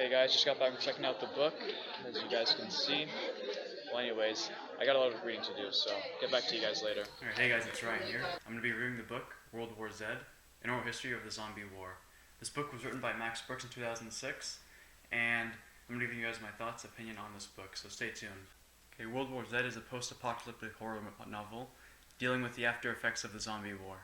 Hey guys, just got back from checking out the book, as you guys can see. Well, anyways, I got a lot of reading to do, so get back to you guys later. Alright, hey guys, it's Ryan here. I'm going to be reviewing the book World War Z, An Oral History of the Zombie War. This book was written by Max Brooks in 2006, and I'm going to give you guys my thoughts, opinion on this book, so stay tuned. Okay, World War Z is a post-apocalyptic horror novel dealing with the after effects of the zombie war.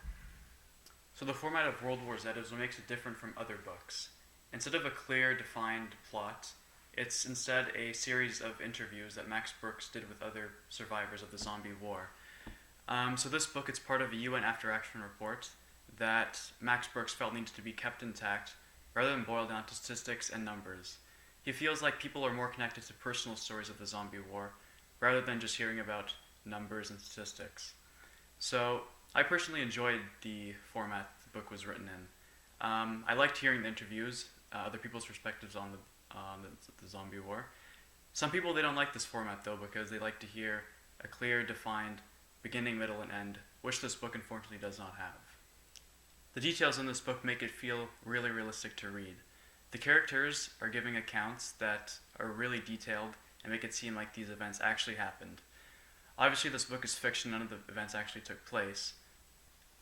So the format of World War Z is what makes it different from other books. Instead of a clear, defined plot, it's instead a series of interviews that Max Brooks did with other survivors of the zombie war. So this book is part of a UN After Action report that Max Brooks felt needed to be kept intact rather than boiled down to statistics and numbers. He feels like people are more connected to personal stories of the zombie war rather than just hearing about numbers and statistics. So I personally enjoyed the format the book was written in. I liked hearing the interviews, other people's perspectives on the zombie war. Some people, they don't like this format though because they like to hear a clear, defined beginning, middle, and end, which this book unfortunately does not have. The details in this book make it feel really realistic to read. The characters are giving accounts that are really detailed and make it seem like these events actually happened. Obviously, this book is fiction, none of the events actually took place.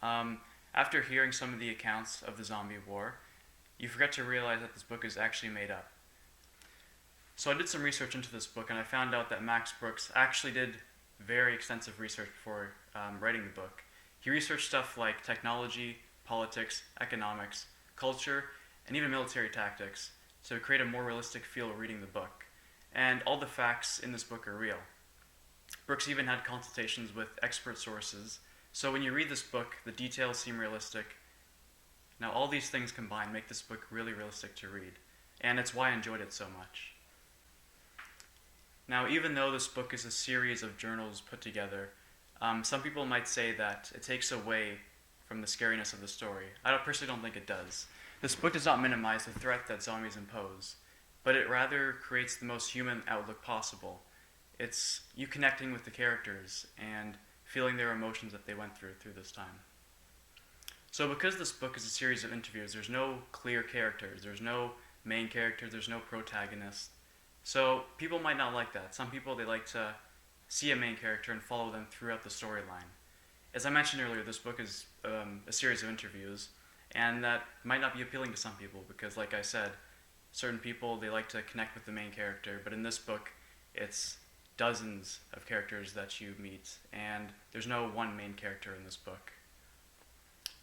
After hearing some of the accounts of the zombie war, you forget to realize that this book is actually made up. So I did some research into this book, and I found out that Max Brooks actually did very extensive research before writing the book. He researched stuff like technology, politics, economics, culture, and even military tactics to create a more realistic feel reading the book. And all the facts in this book are real. Brooks even had consultations with expert sources, so when you read this book, the details seem realistic. Now all these things combined make this book really realistic to read, and it's why I enjoyed it so much. Now, even though this book is a series of journals put together, some people might say that it takes away from the scariness of the story. I personally don't think it does. This book does not minimize the threat that zombies impose, but it rather creates the most human outlook possible. It's you connecting with the characters and feeling their emotions that they went through this time. So because this book is a series of interviews, there's no clear characters, there's no main character, there's no protagonist. So people might not like that. Some people, they like to see a main character and follow them throughout the storyline. As I mentioned earlier, this book is a series of interviews, and that might not be appealing to some people because, like I said, certain people, they like to connect with the main character, but in this book, it's dozens of characters that you meet, and there's no one main character in this book.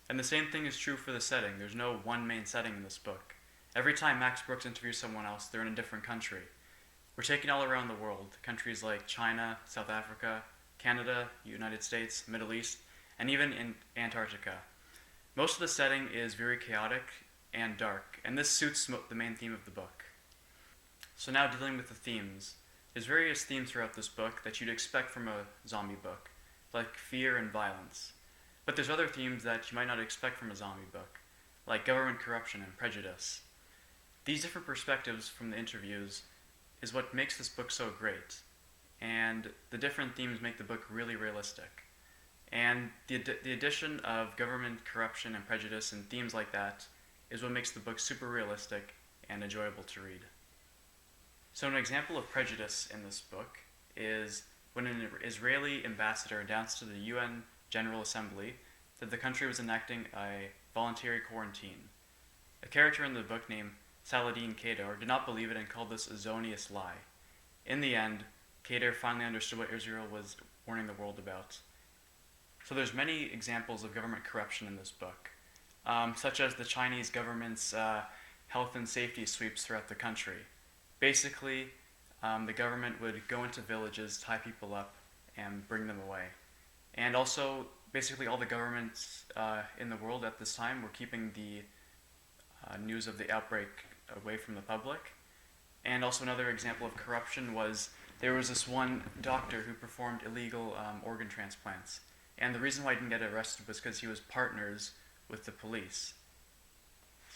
And the same thing is true for the setting. There's no one main setting in this book. Every time Max Brooks interviews someone else, they're in a different country. We're taken all around the world, countries like China, South Africa, Canada, United States, Middle East, and even in Antarctica. Most of the setting is very chaotic and dark, and this suits the main theme of the book. So now dealing with the themes. There's various themes throughout this book that you'd expect from a zombie book, like fear and violence. But there's other themes that you might not expect from a zombie book, like government corruption and prejudice. These different perspectives from the interviews is what makes this book so great, and the different themes make the book really realistic. And the addition of government corruption and prejudice and themes like that is what makes the book super realistic and enjoyable to read. So an example of prejudice in this book is when an Israeli ambassador announced to the UN General Assembly that the country was enacting a voluntary quarantine. A character in the book named Saladin Kadar did not believe it and called this a Zionist lie. In the end, Kadar finally understood what Israel was warning the world about. So there's many examples of government corruption in this book, such as the Chinese government's health and safety sweeps throughout the country. Basically, the government would go into villages, tie people up, and bring them away. And also, basically all the governments in the world at this time were keeping the news of the outbreak away from the public. And also another example of corruption was there was this one doctor who performed illegal organ transplants. And the reason why he didn't get arrested was because he was partners with the police.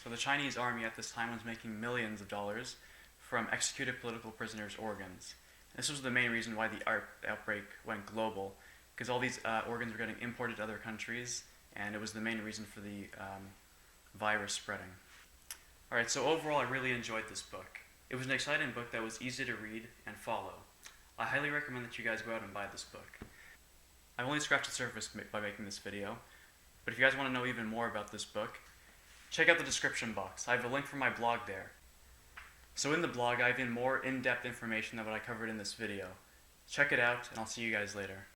So the Chinese army at this time was making millions of dollars from executed political prisoners' organs. This was the main reason why the outbreak went global, because all these organs were getting imported to other countries, and it was the main reason for the virus spreading. Alright, so overall I really enjoyed this book. It was an exciting book that was easy to read and follow. I highly recommend that you guys go out and buy this book. I've only scratched the surface by making this video, but if you guys want to know even more about this book, check out the description box. I have a link for my blog there. So in the blog, I have even more in-depth information than what I covered in this video. Check it out, and I'll see you guys later.